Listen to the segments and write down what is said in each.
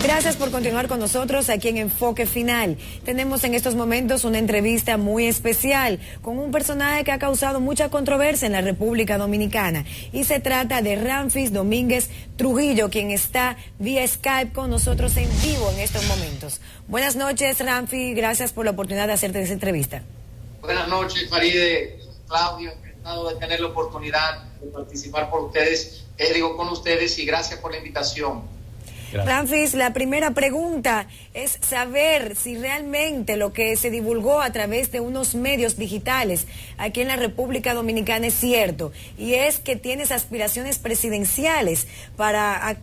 Gracias por continuar con nosotros aquí en Enfoque Final. Tenemos en estos momentos una entrevista muy especial con un personaje que ha causado mucha controversia en la República Dominicana. Y se trata de Ramfis Domínguez Trujillo, quien está vía Skype con nosotros en vivo en estos momentos. Buenas noches, Ramfis. Gracias por la oportunidad de hacerte esa entrevista. Buenas noches, Faride, Claudio. Encantado de tener la oportunidad de participar con ustedes y gracias por la invitación. Ramfis, la primera pregunta es saber si realmente lo que se divulgó a través de unos medios digitales aquí en la República Dominicana es cierto, y es que tienes aspiraciones presidenciales para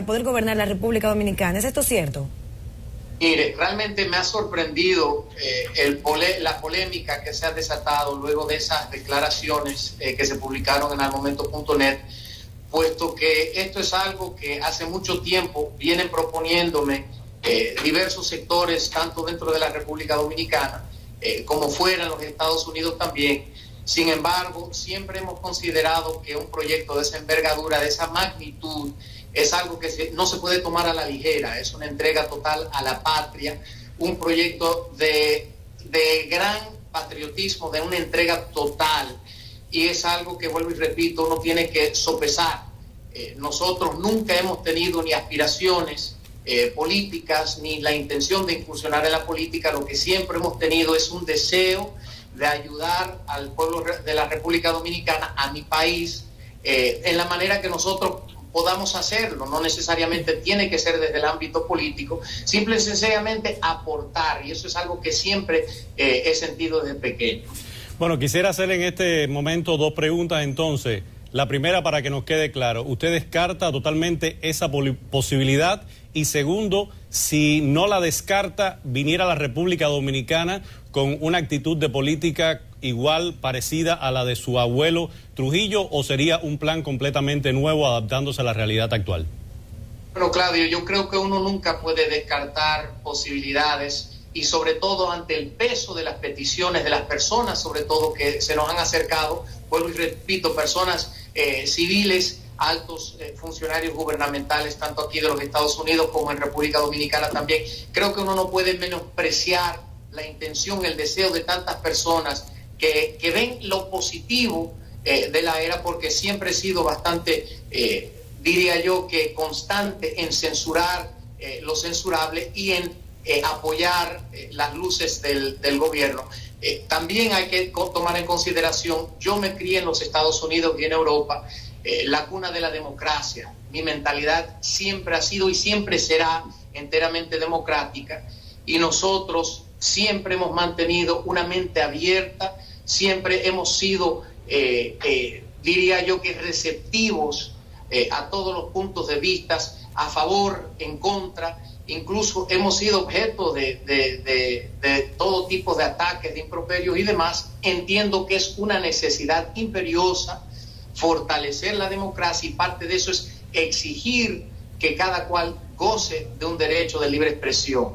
poder gobernar la República Dominicana. ¿Es esto cierto? Mire, realmente me ha sorprendido la polémica que se ha desatado luego de esas declaraciones que se publicaron en almomento.net, puesto que esto es algo que hace mucho tiempo vienen proponiéndome diversos sectores, tanto dentro de la República Dominicana como fuera en los Estados Unidos también. Sin embargo, siempre hemos considerado que un proyecto de esa envergadura, de esa magnitud, es algo que no se puede tomar a la ligera. Es una entrega total a la patria, un proyecto de gran patriotismo, de una entrega total. Y es algo que, vuelvo y repito, uno tiene que sopesar. Nosotros nunca hemos tenido ni aspiraciones políticas, ni la intención de incursionar en la política. Lo que siempre hemos tenido es un deseo de ayudar al pueblo de la República Dominicana, a mi país, en la manera que nosotros podamos hacerlo. No necesariamente tiene que ser desde el ámbito político, simple y sencillamente aportar, y eso es algo que siempre he sentido desde pequeño. Bueno, quisiera hacer en este momento dos preguntas entonces. La primera, para que nos quede claro, ¿usted descarta totalmente esa posibilidad? Y segundo, si no la descarta, ¿viniera a la República Dominicana con una actitud de política igual, parecida a la de su abuelo Trujillo, o sería un plan completamente nuevo adaptándose a la realidad actual? Bueno, Claudio, yo creo que uno nunca puede descartar posibilidades, y sobre todo ante el peso de las peticiones de las personas, sobre todo que se nos han acercado, vuelvo y repito, personas civiles, altos funcionarios gubernamentales, tanto aquí de los Estados Unidos como en República Dominicana también. Creo que uno no puede menospreciar la intención, el deseo de tantas personas que ven lo positivo de la era, porque siempre he sido bastante, diría yo, que constante en censurar lo censurable y en apoyar las luces del gobierno. También hay que tomar en consideración, yo me crié en los Estados Unidos y en Europa, la cuna de la democracia. Mi mentalidad siempre ha sido y siempre será enteramente democrática, y nosotros siempre hemos mantenido una mente abierta, siempre hemos sido, diría yo, que receptivos a todos los puntos de vista, a favor, en contra. Incluso hemos sido objeto de todo tipo de ataques, de improperios y demás. Entiendo que es una necesidad imperiosa fortalecer la democracia, y parte de eso es exigir que cada cual goce de un derecho de libre expresión.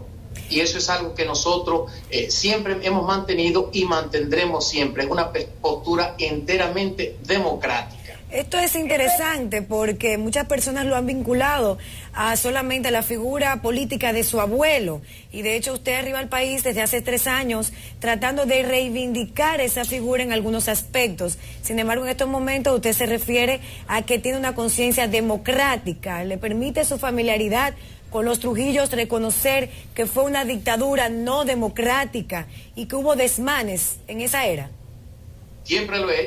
Y eso es algo que nosotros siempre hemos mantenido y mantendremos siempre. Es una postura enteramente democrática. Esto es interesante porque muchas personas lo han vinculado a solamente la figura política de su abuelo, y de hecho usted arriba al país desde hace 3 años tratando de reivindicar esa figura en algunos aspectos. Sin embargo, en estos momentos usted se refiere a que tiene una conciencia democrática, le permite su familiaridad con los Trujillos reconocer que fue una dictadura no democrática y que hubo desmanes en esa era. Siempre lo he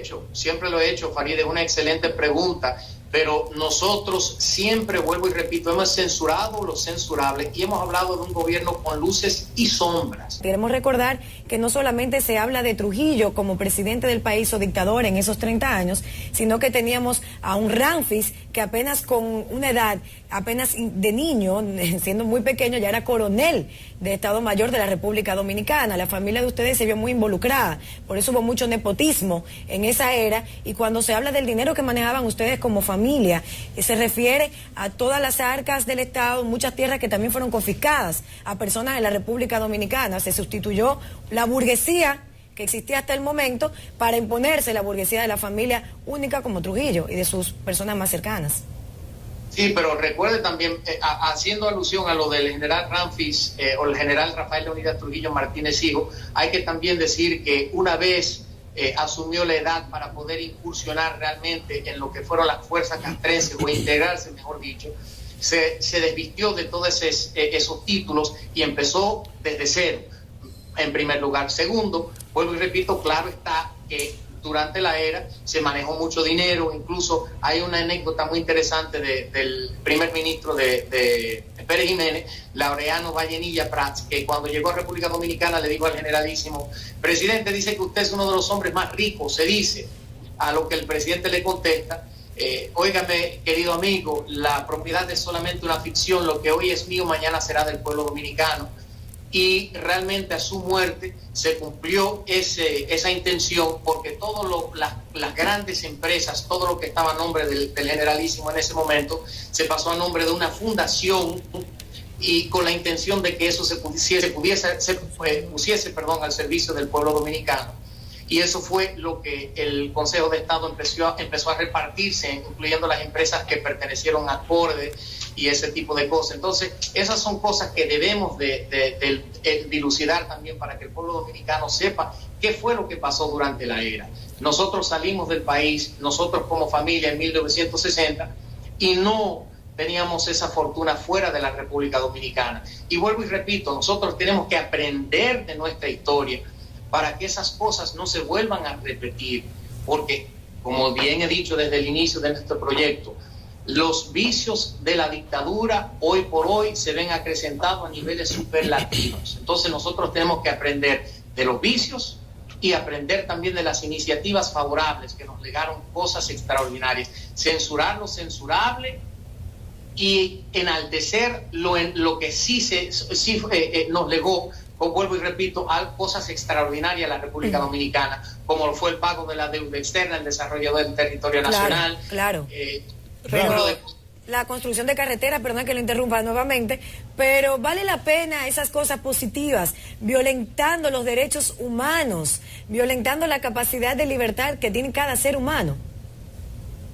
hecho, Faride, es una excelente pregunta, pero nosotros siempre, vuelvo y repito, hemos censurado lo censurable y hemos hablado de un gobierno con luces y sombras. Queremos recordar que no solamente se habla de Trujillo como presidente del país o dictador en esos 30 años, sino que teníamos a un Ramfis que apenas con una edad, apenas de niño, siendo muy pequeño, ya era coronel de Estado Mayor de la República Dominicana. La familia de ustedes se vio muy involucrada, por eso hubo mucho nepotismo en esa era, y cuando se habla del dinero que manejaban ustedes como familia, se refiere a todas las arcas del Estado, muchas tierras que también fueron confiscadas a personas de la República Dominicana. Se sustituyó la burguesía que existía hasta el momento para imponerse la burguesía de la familia única como Trujillo y de sus personas más cercanas. Sí, pero recuerde también, haciendo alusión a lo del general Ramfis o el general Rafael Leonidas Trujillo Martínez Hijo, hay que también decir que una vez asumió la edad para poder incursionar realmente en lo que fueron las fuerzas castrenses o integrarse, mejor dicho, se desvistió de todos esos títulos y empezó desde cero, en primer lugar. Segundo, vuelvo y repito, claro está que durante la era se manejó mucho dinero, incluso hay una anécdota muy interesante del primer ministro de Pérez Jiménez, Laureano Vallenilla Prats, que cuando llegó a República Dominicana le dijo al generalísimo: presidente, dice que usted es uno de los hombres más ricos, se dice. A lo que el presidente le contesta: óigame, querido amigo, la propiedad es solamente una ficción, lo que hoy es mío mañana será del pueblo dominicano. Y realmente a su muerte se cumplió esa intención, porque todas las grandes empresas, todo lo que estaba a nombre del generalísimo en ese momento, se pasó a nombre de una fundación, y con la intención de que eso se pusiese al servicio del pueblo dominicano. Y eso fue lo que el Consejo de Estado empezó a repartirse, incluyendo las empresas que pertenecieron a Acorde y ese tipo de cosas. Entonces, esas son cosas que debemos de dilucidar también, para que el pueblo dominicano sepa qué fue lo que pasó durante la era. Nosotros salimos del país, nosotros como familia, en 1960, y no teníamos esa fortuna fuera de la República Dominicana. Y vuelvo y repito, nosotros tenemos que aprender de nuestra historia para que esas cosas no se vuelvan a repetir, porque, como bien he dicho desde el inicio de nuestro proyecto, los vicios de la dictadura hoy por hoy se ven acrecentados a niveles superlativos. Entonces nosotros tenemos que aprender de los vicios y aprender también de las iniciativas favorables que nos legaron cosas extraordinarias. Censurar lo censurable y enaltecer lo que sí nos legó, vuelvo y repito, a cosas extraordinarias a la República Dominicana, como fue el pago de la deuda externa, el desarrollo del territorio nacional. Claro. Pero la construcción de carreteras, perdón que lo interrumpa nuevamente, pero vale la pena esas cosas positivas, violentando los derechos humanos, violentando la capacidad de libertad que tiene cada ser humano.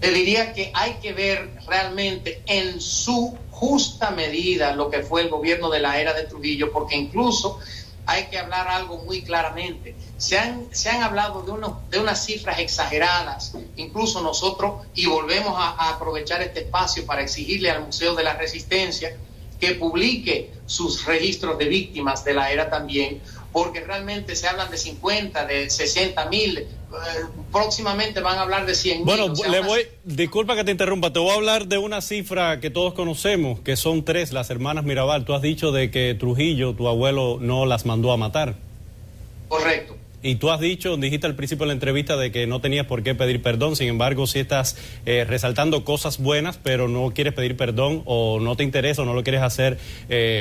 Te diría que hay que ver realmente en su justa medida lo que fue el gobierno de la era de Trujillo, porque incluso hay que hablar algo muy claramente. Se han hablado de unas cifras exageradas, incluso nosotros, y volvemos a aprovechar este espacio para exigirle al Museo de la Resistencia que publique sus registros de víctimas de la era también, porque realmente se hablan de 50, de 60,000, próximamente van a hablar de 100,000. Bueno, disculpa que te interrumpa, te voy a hablar de una cifra que todos conocemos, que son 3, las hermanas Mirabal. Tú has dicho de que Trujillo, tu abuelo, no las mandó a matar. Correcto. Y tú dijiste al principio de la entrevista de que no tenías por qué pedir perdón, sin embargo sí estás resaltando cosas buenas, pero no quieres pedir perdón, o no te interesa, o no lo quieres hacer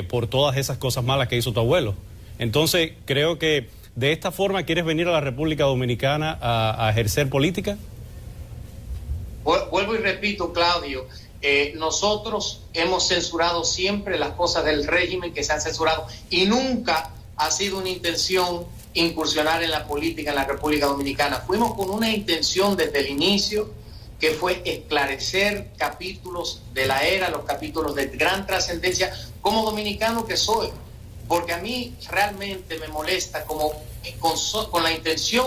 por todas esas cosas malas que hizo tu abuelo. Entonces, creo que de esta forma quieres venir a la República Dominicana a ejercer política. Vuelvo y repito, Claudio, nosotros hemos censurado siempre las cosas del régimen que se han censurado, y nunca ha sido una intención incursionar en la política en la República Dominicana. Fuimos con una intención desde el inicio, que fue esclarecer capítulos de la era, los capítulos de gran trascendencia, como dominicano que soy. Porque a mí realmente me molesta con la intención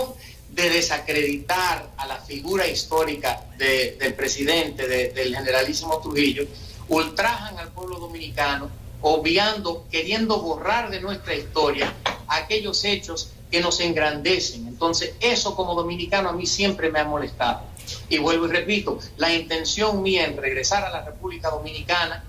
de desacreditar a la figura histórica del presidente, del generalísimo Trujillo, ultrajan al pueblo dominicano, obviando, queriendo borrar de nuestra historia aquellos hechos que nos engrandecen. Entonces, eso como dominicano a mí siempre me ha molestado. Y vuelvo y repito, la intención mía en regresar a la República Dominicana,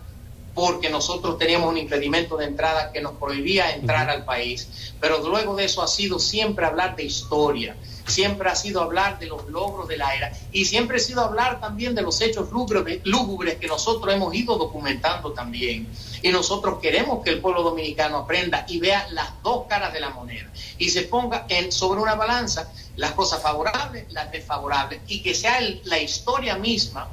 porque nosotros teníamos un impedimento de entrada que nos prohibía entrar al país, pero luego de eso ha sido siempre hablar de historia, siempre ha sido hablar de los logros de la era, y siempre ha sido hablar también de los hechos lúgubres que nosotros hemos ido documentando también. Y nosotros queremos que el pueblo dominicano aprenda y vea las dos caras de la moneda, y se ponga sobre una balanza las cosas favorables, las desfavorables, y que sea la historia misma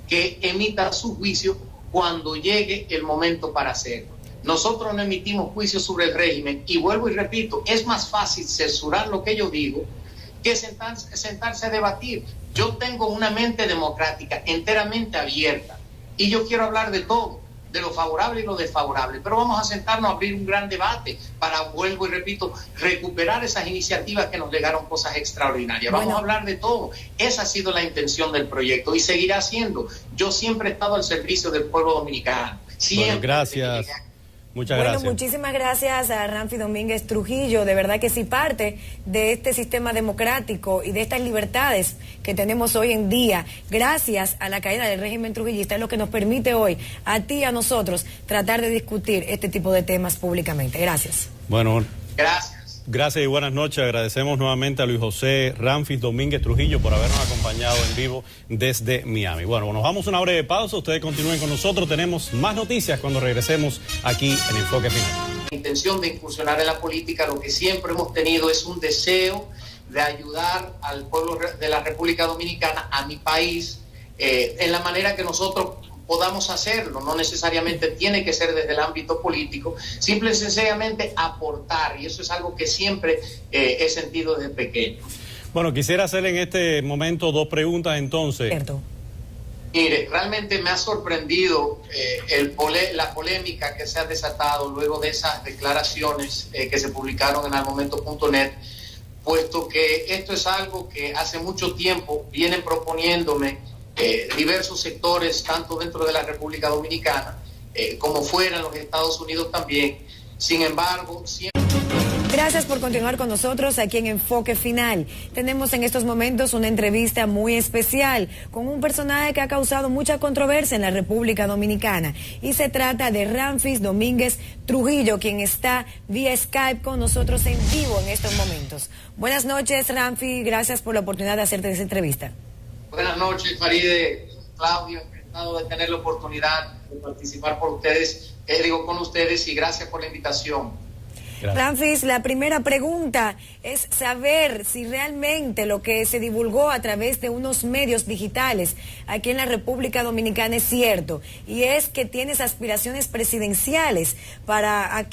que emita su juicio cuando llegue el momento para hacerlo. Nosotros no emitimos juicios sobre el régimen, y vuelvo y repito, es más fácil censurar lo que yo digo que sentarse a debatir. Yo tengo una mente democrática enteramente abierta, y yo quiero hablar de todo, de lo favorable y lo desfavorable, pero vamos a sentarnos a abrir un gran debate para, vuelvo y repito, recuperar esas iniciativas que nos legaron cosas extraordinarias. Vamos a hablar de todo. Esa ha sido la intención del proyecto y seguirá siendo. Yo siempre he estado al servicio del pueblo dominicano. Siempre. Bueno, gracias. Muchas gracias. Muchísimas gracias a Ramfi Domínguez Trujillo. De verdad que sí, parte de este sistema democrático y de estas libertades que tenemos hoy en día, gracias a la caída del régimen trujillista, es lo que nos permite hoy, a ti y a nosotros, tratar de discutir este tipo de temas públicamente. Gracias. Bueno, gracias. Gracias y buenas noches. Agradecemos nuevamente a Luis José Ramfi Domínguez Trujillo por habernos acompañado en vivo desde Miami. Bueno, nos vamos a una breve pausa. Ustedes continúen con nosotros. Tenemos más noticias cuando regresemos aquí en Enfoque Final. La intención de incursionar en la política, lo que siempre hemos tenido es un deseo de ayudar al pueblo de la República Dominicana, a mi país, en la manera que nosotros podamos hacerlo. No necesariamente tiene que ser desde el ámbito político, simple y sencillamente aportar, y eso es algo que siempre he sentido desde pequeño. Bueno, quisiera hacerle en este momento dos preguntas entonces. Cierto. Mire, realmente me ha sorprendido la polémica que se ha desatado luego de esas declaraciones que se publicaron en almomento.net, puesto que esto es algo que hace mucho tiempo vienen proponiéndome diversos sectores, tanto dentro de la República Dominicana como fuera en los Estados Unidos también. Sin embargo, siempre... Gracias por continuar con nosotros aquí en Enfoque Final. Tenemos en estos momentos una entrevista muy especial con un personaje que ha causado mucha controversia en la República Dominicana, y se trata de Ramfi Domínguez Trujillo, quien está vía Skype con nosotros en vivo en estos momentos. Buenas noches, Ramfi, gracias por la oportunidad de hacerte esa entrevista. Buenas noches, Faride, Claudio, encantado de tener la oportunidad de participar con ustedes, y gracias por la invitación. Ramfi, la primera pregunta es saber si realmente lo que se divulgó a través de unos medios digitales aquí en la República Dominicana es cierto, y es que tienes aspiraciones presidenciales para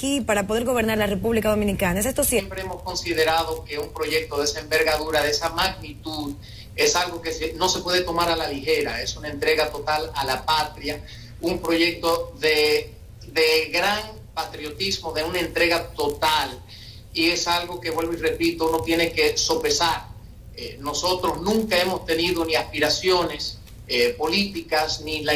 poder gobernar la República Dominicana. ¿Es esto cierto? Siempre hemos considerado que un proyecto de esa envergadura, de esa magnitud, es algo que no se puede tomar a la ligera, es una entrega total a la patria, un proyecto de gran patriotismo, de una entrega total, y es algo que, vuelvo y repito, uno tiene que sopesar. Nosotros nunca hemos tenido ni aspiraciones políticas, ni la